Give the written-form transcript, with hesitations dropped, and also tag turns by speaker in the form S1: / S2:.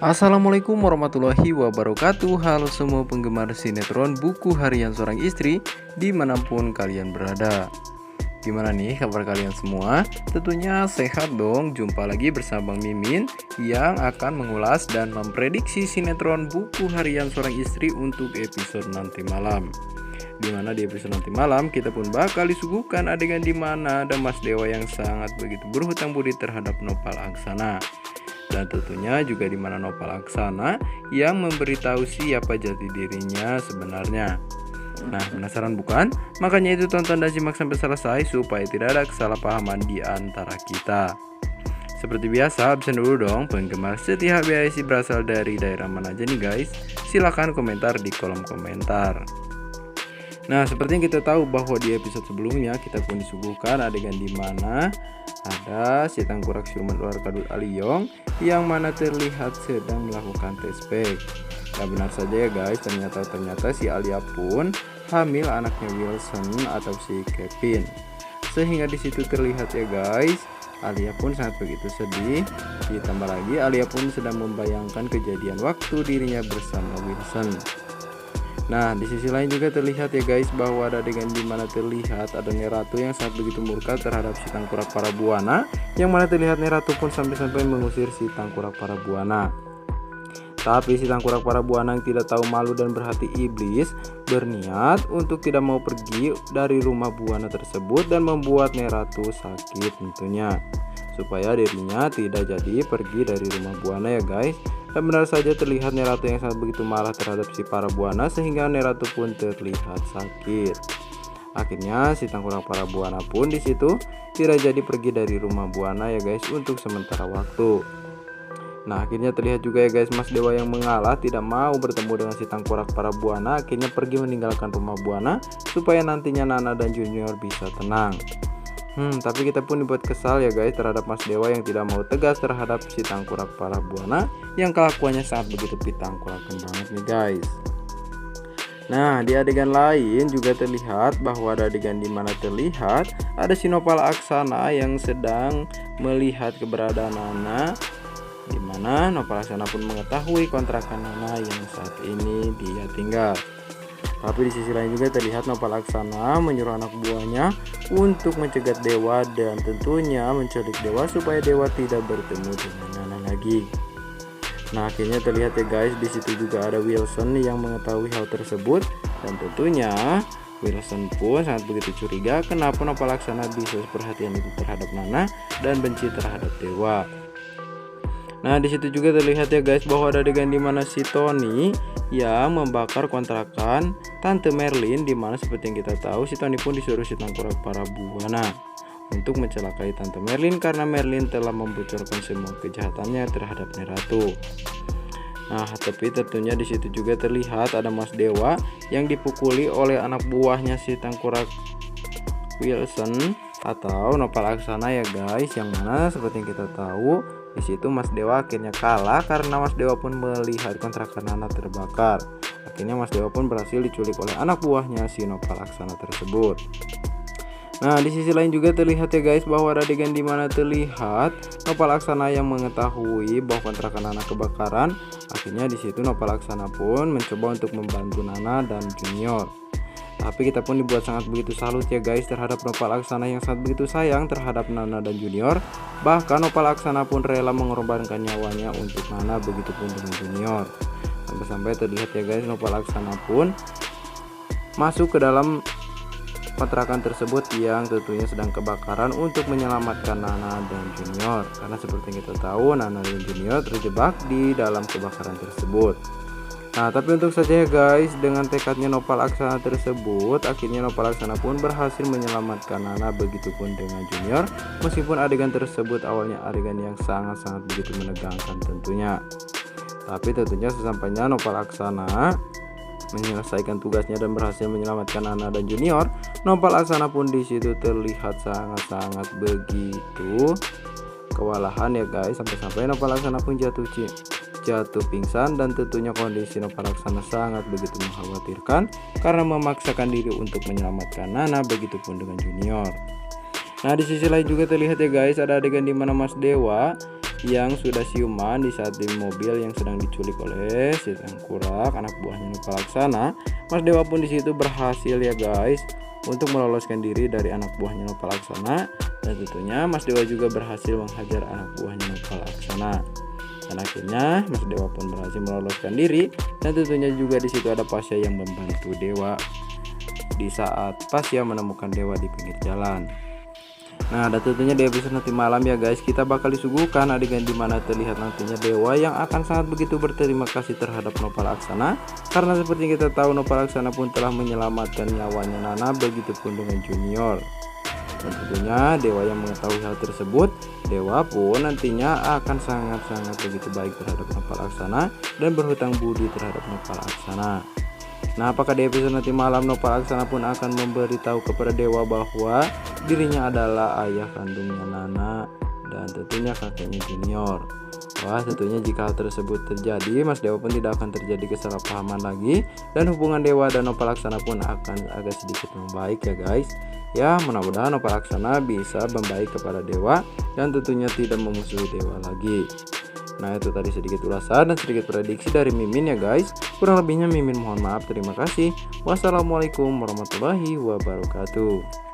S1: Assalamualaikum warahmatullahi wabarakatuh. Halo semua penggemar sinetron Buku Harian Seorang Istri dimanapun kalian berada. Gimana nih kabar kalian semua? Tentunya sehat dong. Jumpa lagi bersama Bang Mimin yang akan mengulas dan memprediksi sinetron Buku Harian Seorang Istri untuk episode nanti malam. Dimana di episode nanti malam kita pun bakal disuguhkan adegan dimana ada Mas Dewa yang sangat begitu berhutang budi terhadap Nopal Aksana. Dan tentunya juga di mana Nopal Aksana yang memberitahu siapa jati dirinya sebenarnya. Nah, penasaran bukan? Makanya itu tonton dan simak sampai selesai supaya tidak ada kesalahpahaman di antara kita. Seperti biasa, absen dulu dong penggemar setia HBIC berasal dari daerah mana aja nih guys? Silahkan komentar di kolom komentar. Nah, seperti yang kita tahu bahwa di episode sebelumnya kita pun disuguhkan adegan di mana ada si tangkurak siluman ular kadut Aliyong yang mana terlihat sedang melakukan tes pack. Nah, benar saja ya guys, ternyata si Alia pun hamil anaknya Wilson atau si Kevin. Sehingga di situ terlihat ya guys, Alia pun sangat begitu sedih. Ditambah lagi Alia pun sedang membayangkan kejadian waktu dirinya bersama Wilson. Nah, di sisi lain juga terlihat ya guys bahwa ada adegan di mana terlihat ada Neratu yang sangat begitu murka terhadap si tangkurak Parabuana, yang mana terlihat Neratu pun sampai-sampai mengusir si tangkurak Parabuana. Tapi si tangkurak Parabuana yang tidak tahu malu dan berhati iblis berniat untuk tidak mau pergi dari rumah Buana tersebut dan membuat Neratu sakit tentunya, supaya dirinya tidak jadi pergi dari rumah Buana ya guys. Dan benar saja terlihat Neratu yang sangat begitu marah terhadap si Parabuana sehingga Neratu pun terlihat sakit. Akhirnya si tangkurak Parabuana pun di situ tidak jadi pergi dari rumah Buana ya guys untuk sementara waktu. Nah, akhirnya terlihat juga ya guys Mas Dewa yang mengalah tidak mau bertemu dengan si tangkurak Parabuana, akhirnya pergi meninggalkan rumah Buana supaya nantinya Nana dan Junior bisa tenang. Tapi kita pun dibuat kesal ya guys terhadap Mas Dewa yang tidak mau tegas terhadap si tangkurak Parabuana yang kelakuannya sangat begitu pitangkurakan banget nih guys. Nah, di adegan lain juga terlihat bahwa ada adegan di mana terlihat ada si Nopal Aksana yang sedang melihat keberadaan Nana, di mana Nopal Aksana pun mengetahui kontrakan Nana yang saat ini dia tinggal. Tapi di sisi lain juga terlihat Nopal Aksana menyuruh anak buahnya untuk mencegat Dewa dan tentunya menculik Dewa supaya Dewa tidak bertemu dengan Nana lagi. Nah, akhirnya terlihat ya guys di situ juga ada Wilson yang mengetahui hal tersebut dan tentunya Wilson pun sangat begitu curiga kenapa Nopal Aksana bisa perhatian itu terhadap Nana dan benci terhadap Dewa. Nah, di situ juga terlihat ya guys bahwa ada adegan di mana si Tony yang membakar kontrakan Tante Merlin, di mana seperti yang kita tahu si Tony pun disuruh si tangkurak Parabuana untuk mencelakai Tante Merlin karena Merlin telah membocorkan semua kejahatannya terhadap Neratu. Nah, tapi tentunya di situ juga terlihat ada Mas Dewa yang dipukuli oleh anak buahnya si tangkurak Wilson atau Nopal Aksana ya guys, yang mana seperti yang kita tahu di situ Mas Dewa akhirnya kalah karena Mas Dewa pun melihat kontrakan Nana terbakar. Akhirnya Mas Dewa pun berhasil diculik oleh anak buahnya si Nopal Aksana tersebut. Nah, di sisi lain juga terlihat ya guys bahwa ada adegan di mana terlihat Nopal Aksana yang mengetahui bahwa kontrakan Nana kebakaran. Akhirnya di situ Nopal Aksana pun mencoba untuk membantu Nana dan Junior. Tapi kita pun dibuat sangat begitu salut ya guys terhadap Nopal Aksana yang sangat begitu sayang terhadap Nana dan Junior. Bahkan Nopal Aksana pun rela mengorbankan nyawanya untuk Nana, begitupun dengan Junior. Sampai-sampai terlihat ya guys Nopal Aksana pun masuk ke dalam kontrakan tersebut yang tentunya sedang kebakaran untuk menyelamatkan Nana dan Junior. Karena seperti yang kita tahu Nana dan Junior terjebak di dalam kebakaran tersebut. Nah, tapi untuk saja ya guys, dengan tekadnya Nopal Aksana tersebut, akhirnya Nopal Aksana pun berhasil menyelamatkan Nana, begitupun dengan Junior. Meskipun adegan tersebut awalnya adegan yang sangat-sangat begitu menegangkan tentunya. Tapi tentunya sesampainya Nopal Aksana menyelesaikan tugasnya dan berhasil menyelamatkan Nana dan Junior, Nopal Aksana pun di situ terlihat sangat-sangat begitu kewalahan ya guys, sampai-sampai Nopal Aksana pun jatuh pingsan dan tentunya kondisi Nopal Aksana sangat begitu mengkhawatirkan karena memaksakan diri untuk menyelamatkan Nana, begitupun dengan Junior. Nah, di sisi lain juga terlihat ya guys ada adegan di mana Mas Dewa yang sudah siuman di saat di mobil yang sedang diculik oleh si tengkorak anak buahnya Nopalaksana. Mas Dewa pun di situ berhasil ya guys untuk meloloskan diri dari anak buahnya Nopalaksana, dan tentunya Mas Dewa juga berhasil menghajar anak buahnya Nopalaksana. Dan akhirnya Mas Dewa pun berhasil meloloskan diri, dan tentunya juga di situ ada Pasya yang membantu Dewa di saat Pasya menemukan Dewa di pinggir jalan. Nah, dan tentunya di episode nanti malam ya guys, kita bakal disuguhkan adegan dimana terlihat nantinya Dewa yang akan sangat begitu berterima kasih terhadap Nopalaksana, karena seperti kita tahu Nopalaksana pun telah menyelamatkan nyawanya Nana, begitupun dengan Junior. Dan tentunya Dewa yang mengetahui hal tersebut, Dewa pun nantinya akan sangat-sangat begitu baik terhadap Nopalaksana dan berhutang budi terhadap Nopalaksana. Nah, apakah di episode nanti malam Nopalaksana pun akan memberitahu kepada Dewa bahwa dirinya adalah ayah kandungnya Nana dan tentunya kakeknya Junior. Wah, tentunya jika hal tersebut terjadi, Mas Dewa pun tidak akan terjadi kesalahpahaman lagi, dan hubungan Dewa dan Nopalaksana pun akan agak sedikit membaik ya guys. Ya, mudah-mudahan Nopalaksana bisa membaik kepada Dewa dan tentunya tidak memusuhi Dewa lagi. Nah, itu tadi sedikit ulasan dan sedikit prediksi dari Mimin ya guys. Kurang lebihnya Mimin mohon maaf. Terima kasih. Wassalamualaikum warahmatullahi wabarakatuh.